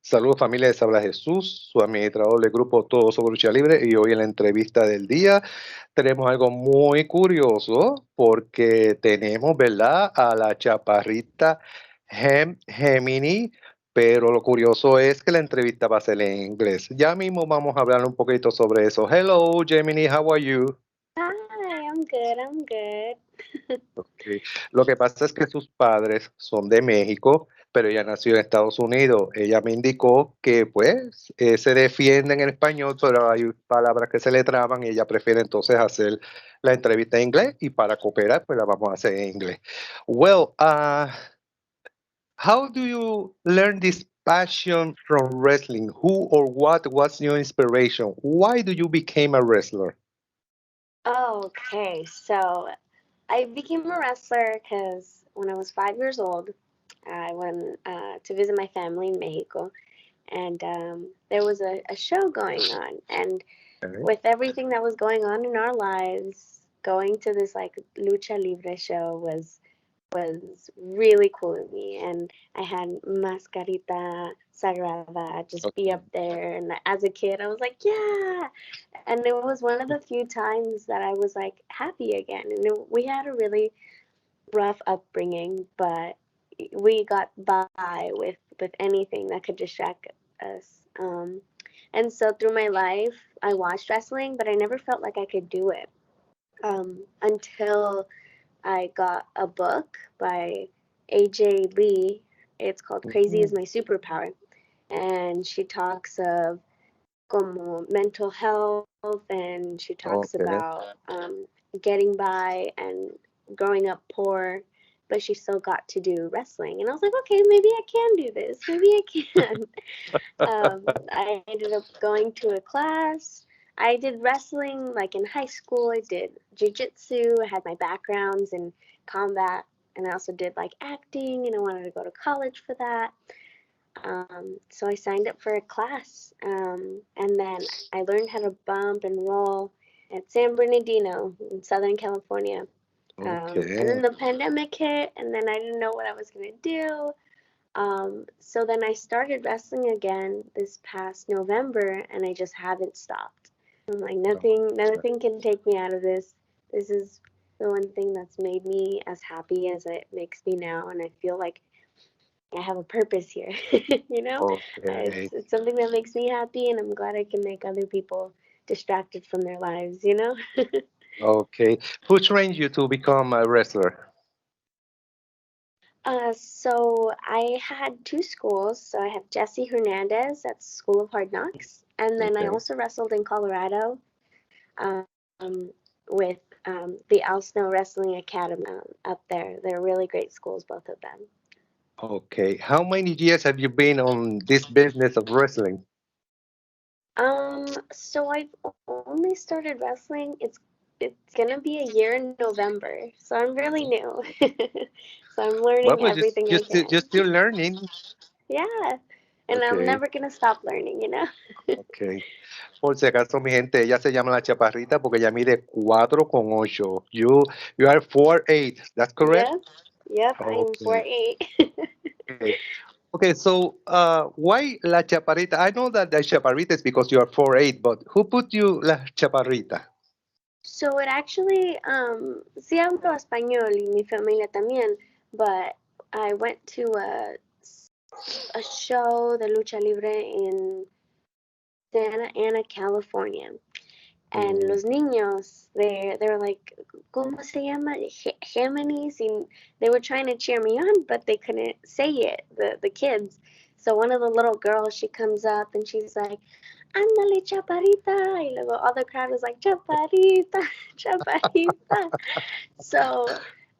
Saludos familia, les habla Jesús, su administrador del grupo Todo sobre Lucha Libre, y hoy en la entrevista del día tenemos algo muy curioso porque tenemos, ¿verdad?, a la Chaparrita Gem Gemini, pero lo curioso es que la entrevista va a ser en inglés. Ya mismo vamos a hablar un poquito sobre eso. Hello Gemini, how are you? Hi, I'm good. I'm good. Okay. Lo que pasa es que sus padres son de México, pero ella nació en Estados Unidos. Ella me indicó que pues se defienden en español, pero hay palabras que se le traban y ella prefiere entonces hacer la entrevista en inglés y para cooperar pues la vamos a hacer en inglés. Well, how do you learn this passion from wrestling? Who or what was your inspiration? Why do you become a wrestler? Okay, so I became a wrestler because when I was 5 years old, I went to visit my family in Mexico, and there was a show going on. And Okay. with everything that was going on in our lives, going to this like lucha libre show was really cool to me. And I had Mascarita Sagrada just be up there. And as a kid, I was like, yeah. And it was one of the few times that I was like happy again. And we had a really rough upbringing, but we got by with anything that could distract us. And so through my life, I watched wrestling, but I never felt like I could do it until I got a book by AJ Lee. It's called Crazy Mhm. is My Superpower. And she talks of como mental health, and she talks Okay. about getting by and growing up poor, but she still got to do wrestling. And I was like, okay, maybe I can do this. Maybe I can. I ended up going to a class. I did wrestling like in high school. I did jujitsu. I had my backgrounds in combat, and I also did like acting, and I wanted to go to college for that. So I signed up for a class, and then I learned how to bump and roll at San Bernardino in Southern California. And Okay. then the pandemic hit, and then I didn't know what I was gonna do. So then I started wrestling again this past November, and I just haven't stopped. I'm like nothing can take me out of this. This is the one thing that's made me as happy as it makes me now, and I feel like I have a purpose here. you know, Okay. it's something that makes me happy, and I'm glad I can make other people distracted from their lives. Okay. Who trained you to become a wrestler? So I had two schools. So I have Jesse Hernandez at School of Hard Knocks, and then I Okay. also wrestled in Colorado um, with the Al Snow Wrestling Academy up there. They're really great schools, both of them. Okay. How many years have you been on this business of wrestling? So I've only started wrestling. It's gonna be a year in November, so I'm really new. So I'm Well, learning but just everything I just still- can. just still learning. Yeah, and I'm Okay. never gonna stop learning. Okay. Por si acaso, mi gente, ella se llama la Chaparrita porque ella mide 4'8". You are 4'8". That's correct? Yep, yep. I'm Okay. 4'8". Okay. Okay. So, why la Chaparrita? I know that the Chaparrita is because you are 4'8", but who put you la Chaparrita? So it actually, sí hablo español y mi familia también, but I went to a show de lucha libre in Santa Ana, California. And Mm, los niños, they're like, ¿cómo se llama? Géminis. And they were trying to cheer me on, but they couldn't say it, the kids. So one of the little girls, she comes up and she's like, ándale, chaparita. Y luego all the crowd was like, chaparita, chaparita. So,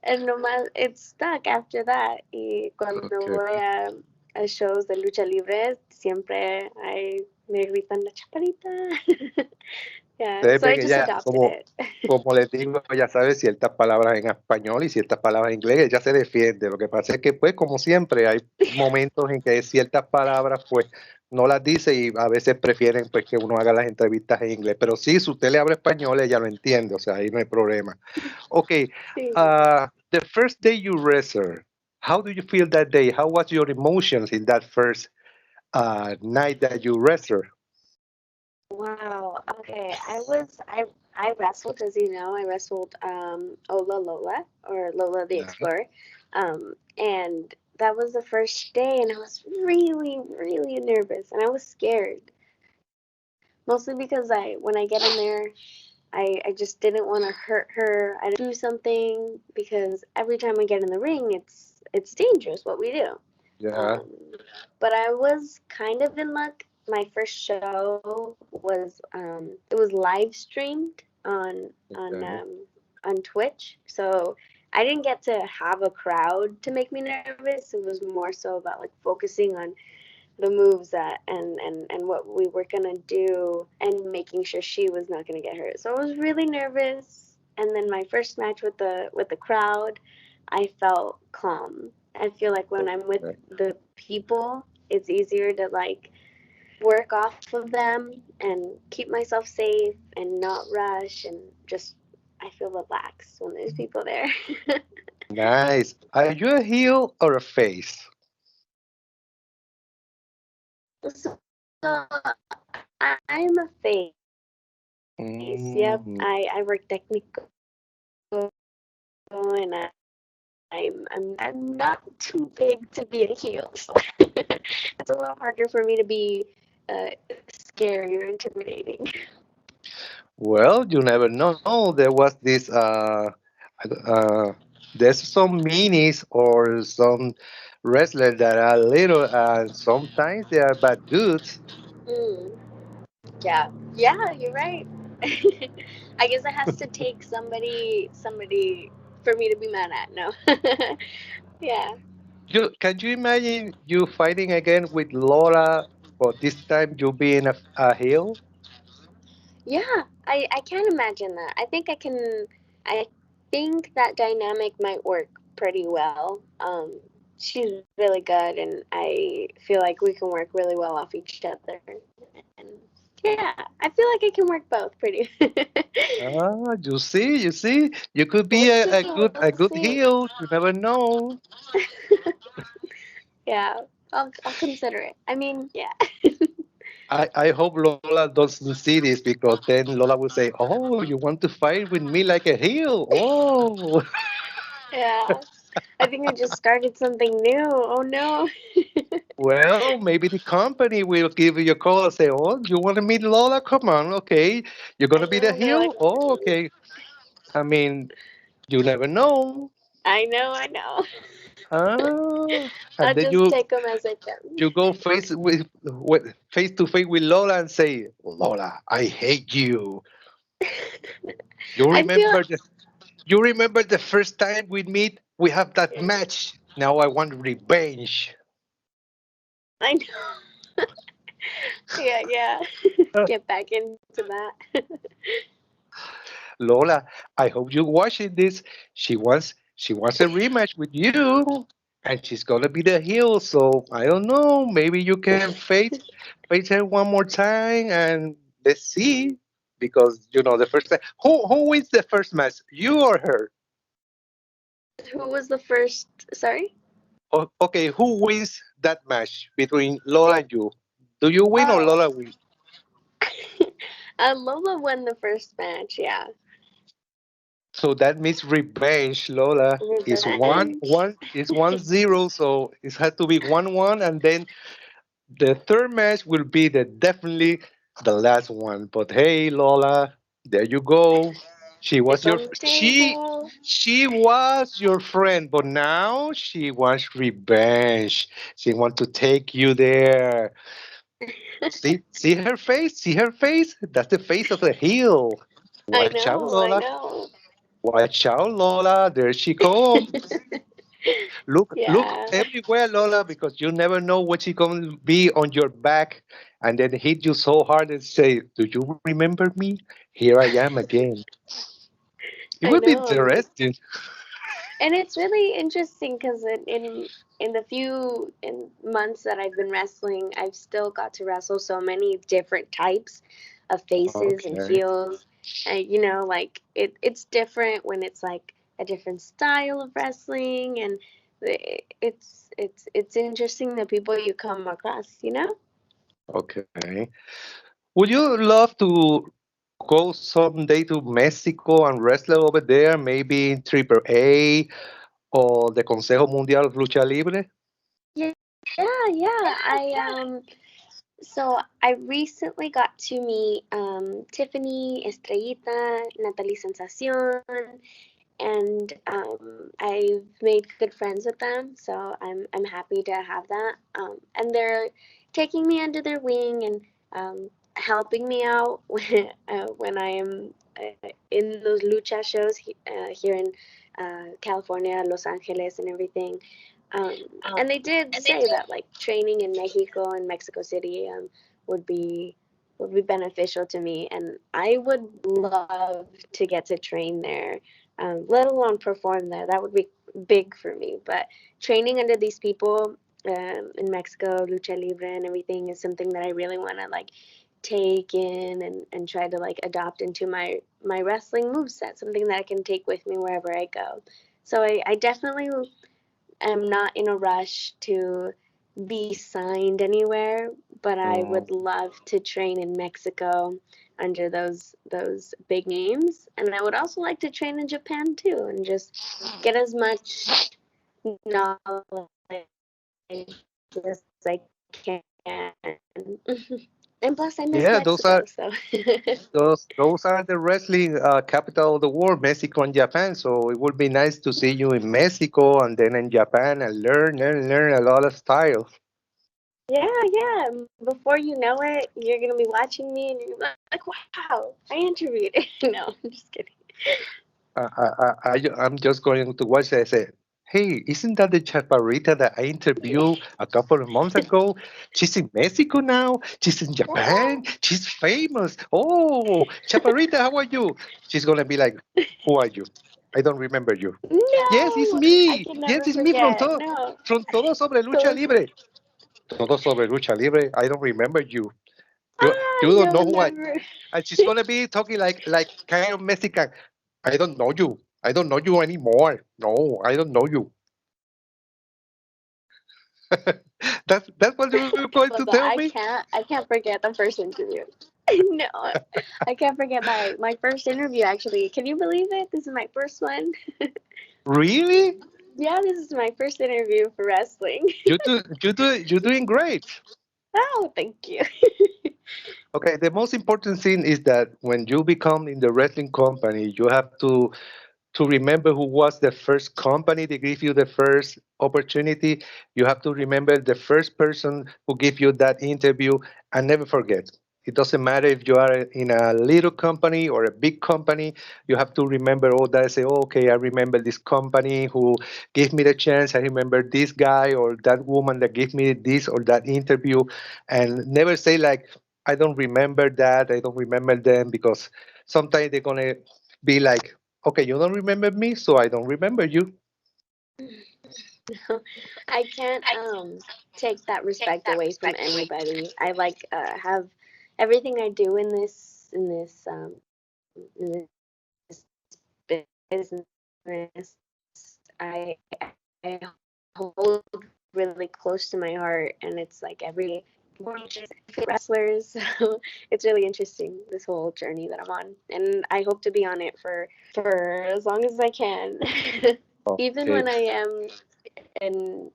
and nomás, it stuck after that. Y cuando okay. voy a shows de lucha libre, siempre me gritan la chaparita. Yeah, Ustedes so I ven, just ella, adopted it. como les digo, ella sabe ciertas palabras en español y ciertas palabras en inglés, ella se defiende. Lo que pasa es que, pues, como siempre, hay momentos en que ciertas palabras, pues, no las dice y a veces prefieren, pues, que uno haga las entrevistas en inglés. Pero sí, si usted le habla español, ella lo entiende, o sea, ahí no hay problema. Okay, Sí. the first day you wrestled, how do you feel that day? How was your emotions in that first night that you wrestle? Wow. Okay. I wrestled, as you know, I wrestled Ola Lola, or Lola the Yeah. Explorer. And that was the first day, and I was really, really nervous, and I was scared. Mostly because when I get in there, I just didn't want to hurt her. I didn't do something because every time I get in the ring, it's dangerous what we do. Yeah. Um, but I was kind of in luck. My first show was it was live streamed Okay. on Twitch, so I didn't get to have a crowd to make me nervous. It was more so about like focusing on the moves that and what we were gonna do and making sure she was not gonna get hurt. So I was really nervous. And then my first match with the crowd, I felt calm. I feel like when I'm with Okay. the people, it's easier to like work off of them and keep myself safe and not rush and just I feel relaxed when there's people there. Nice. Are you a heel or a face? So I'm a face. Yep. I work Mm. technical and I'm not too big to be a heel, so it's a little harder for me to be scary or intimidating. Well, you never know. There was this there's some minis or some wrestlers that are little and sometimes they are bad dudes. Mm, yeah, yeah, you're right. I guess it has to take somebody for me to be mad at. No, yeah, Can you imagine you fighting again with Laura, but this time you being a heel? yeah. I can't imagine that. I think I can. I think that dynamic might work pretty well. She's really good, and I feel like we can work really well off each other. And yeah, I feel like I can work both pretty. You could We'll be see. a We'll good see. heel. You never know. Yeah, I'll consider it. I mean, yeah. I hope Lola doesn't see this because then Lola will say, "Oh, you want to fight with me like a heel? Oh." Yeah. I think I just started something new. Oh no. Well, maybe the company will give you a call and say, "Oh, you want to meet Lola? Come on, okay. You're I gonna be the know they're heel? like, Oh, okay." I mean, you never know. I know. Ah, and I'll then just take them as I come. you go face to face with Lola and say, "Lola, I hate you. You I feel remember you remember the first time we meet? We have that match. Now I want revenge." I know. Yeah, yeah. Get back into that. Lola, I hope you're watching this. She wants a rematch with you, and she's gonna be the heel. So I don't know. Maybe you can face her one more time, and let's see. Because the first time, who wins the first match? You or her? Who was the first? Sorry. Okay, who wins that match between Lola and you? Do you win or Oh, Lola win? Lola won the first match. Yeah. So that means revenge, Lola. Is one Revenge. one is 1-0, so it has to be 1-1, and then the third match will be definitely the last one. But hey, Lola, there you go. She was It's your on the she table. she was your friend, but now she wants revenge. She wants to take you there. See her face? See her face? That's the face of the heel. I Watch out, know. I Lola. know. Watch out, Lola. There she comes. Look Yeah. everywhere, Lola, because you never know what she's going to be on your back and then hit you so hard and say, "Do you remember me? Here I am again." It I will be know. interesting. And it's really interesting because in the few months that I've been wrestling, I've still got to wrestle so many different types of faces and Okay. heels. And like it's different when it's like a different style of wrestling, and it's interesting the people you come across, you know? Okay. Would you love to go someday to Mexico and wrestle over there, maybe in Triple A or the Consejo Mundial of Lucha Libre? Yeah. So I recently got to meet Tiffany, Estrellita, Natalie Sensacion, and I've made good friends with them. So I'm happy to have that. And they're taking me under their wing and helping me out when I am in those lucha shows here in California, Los Angeles, and everything. Um, and they did say that like training in Mexico and Mexico City would be would be beneficial to me, and I would love to get to train there, let alone perform there. That would be big for me. But training under these people in Mexico, lucha libre and everything is something that I really want to like take in and try to like adopt into my wrestling moveset, something that I can take with me wherever I go. So I definitely am not in a rush to be signed anywhere, but I Mm, would love to train in Mexico under those big names, and I would also like to train in Japan too, and just get as much knowledge as I can. And plus, I miss yeah, those Mexico, are so those are the wrestling capital of the world, Mexico and Japan. So it would be nice to see you in Mexico and then in Japan and learn a lot of styles. yeah. Before you know it, you're gonna be watching me, and you're like, "Wow, I interviewed." No, I'm just kidding. I'm just going to watch it. I say, hey, isn't that the Chaparrita that I interviewed a couple of months ago? She's in Mexico now. She's in Japan. She's famous. Oh, Chaparrita, how are you? She's going to be like, who are you? I don't remember you. Yes, it's No, I me. can Yes, never it's me forget. No, from Todo Sobre Lucha those. Libre. Todo Sobre Lucha Libre. I don't remember you. You don't know You'll who I. never. And she's gonna be talking like kind of Mexican. I don't know you. I don't know you anymore. No, I don't know you. That's what you're I going love to that. tell me? I can't forget the first interview. No, I can't forget my first interview. Actually, can you believe it? This is my first one. Really? Yeah, this is my first interview for wrestling. You're doing great. Oh, thank you. Okay, the most important thing is that when you become in the wrestling company, you have to remember who was the first company to give you the first opportunity. You have to remember the first person who gave you that interview and never forget. It doesn't matter if you are in a little company or a big company. You have to remember all that. Say, oh, okay, I remember this company who gave me the chance. I remember this guy or that woman that gave me this or that interview. And never say, like, I don't remember that. I don't remember them because sometimes they're going to be like, okay, you don't remember me, so I don't remember you. I can't take that respect away from anybody. I like have everything I do in this business. I hold really close to my heart, and it's like every wrestlers. So it's really interesting, this whole journey that I'm on, and I hope to be on it for as long as I can. Even Okay. when I am in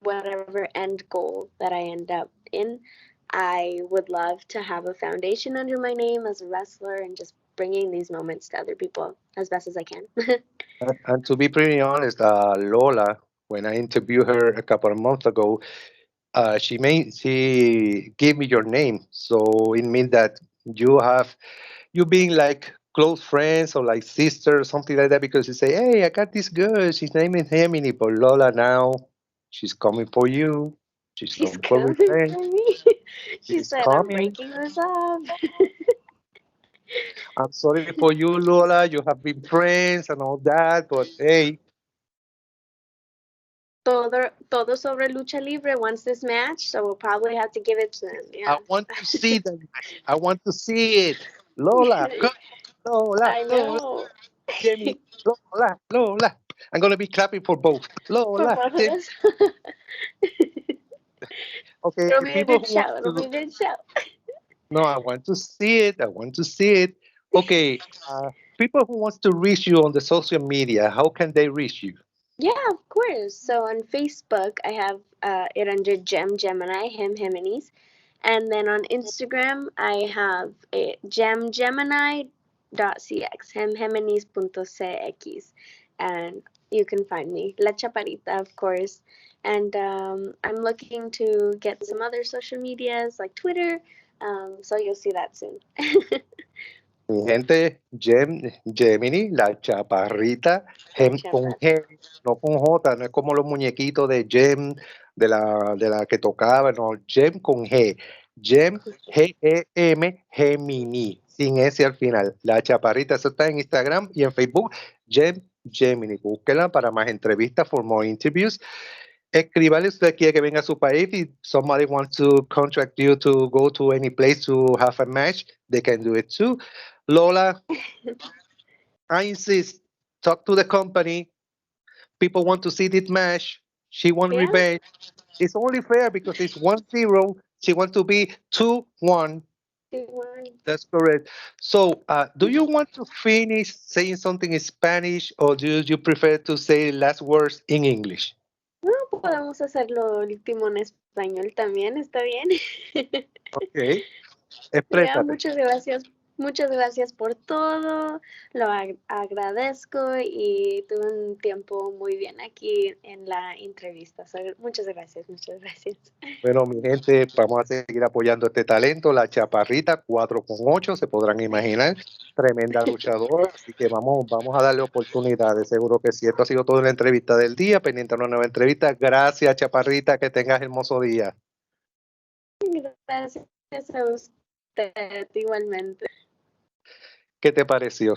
whatever end goal that I end up in, I would love to have a foundation under my name as a wrestler and just bringing these moments to other people as best as I can. And to be pretty honest, Lola, when I interviewed her a couple of months ago, she gave me your name, so it means that you being like close friends or like sister or something like that because you say, hey, I got this girl, she's name is Gemini, but Lola now she's coming for you. She's She's coming for coming revenge. for me. She She's said, I'm coming. breaking this up. I'm sorry for you, Lola. You have been friends and all that, but hey, Todo sobre lucha libre wants this match, so we'll probably have to give it to them. I Yeah. want to see the match. I want to see it. Lola, come, Lola, I Lola, know. Jamie, Lola, Lola. I'm going to be clapping for both. For Lola, both of Jen. us. Okay, It'll be a people good who want show. It'll be to, a good show. no, I want to see it. I want to see it. Okay, people who wants to reach you on the social media, how can they reach you? Yeah, of course. So on Facebook, I have it under Gem Gemini, Hem Heminis. And then on Instagram, I have it gemgemini.cx, hemheminis.cx. And you can find me, La Chaparrita, of course. And I'm looking to get some other social medias like Twitter. So you'll see that soon. Mi gente, Gemini, la chaparrita, La Gem con Chaparrita. G, no con J, no es como los muñequitos de Gem, de la que tocaba, no, Gem con G, Gem, G-E-M, Gemini, sin S al final. La chaparrita, eso está en Instagram y en Facebook, Gem Gemini. Búsquela para más entrevistas, for more interviews. Escribale si usted quiere que venga a su país. If somebody wants to contract you to go to any place to have a match, they can do it too. Lola, I insist, talk to the company. People want to see this match. She wants Yeah? revenge. It's only fair because it's 1-0. She wants to be 2-1. That's correct. So, do you want to finish saying something in Spanish or do you prefer to say last words in English? No, podemos hacer lo último en español también, está bien. Okay, Ya, exprésate. muchas gracias por todo, lo agradezco y tuve un tiempo muy bien aquí en la entrevista. Muchas gracias, muchas gracias. Bueno, mi gente, vamos a seguir apoyando este talento, la Chaparrita 4 con 8, se podrán imaginar, tremenda luchadora, así que vamos a darle oportunidades, seguro que sí. Esto ha sido toda la entrevista del día, pendiente de una nueva entrevista. Gracias, Chaparrita, que tengas hermoso día. Gracias a usted igualmente. ¿Qué te pareció?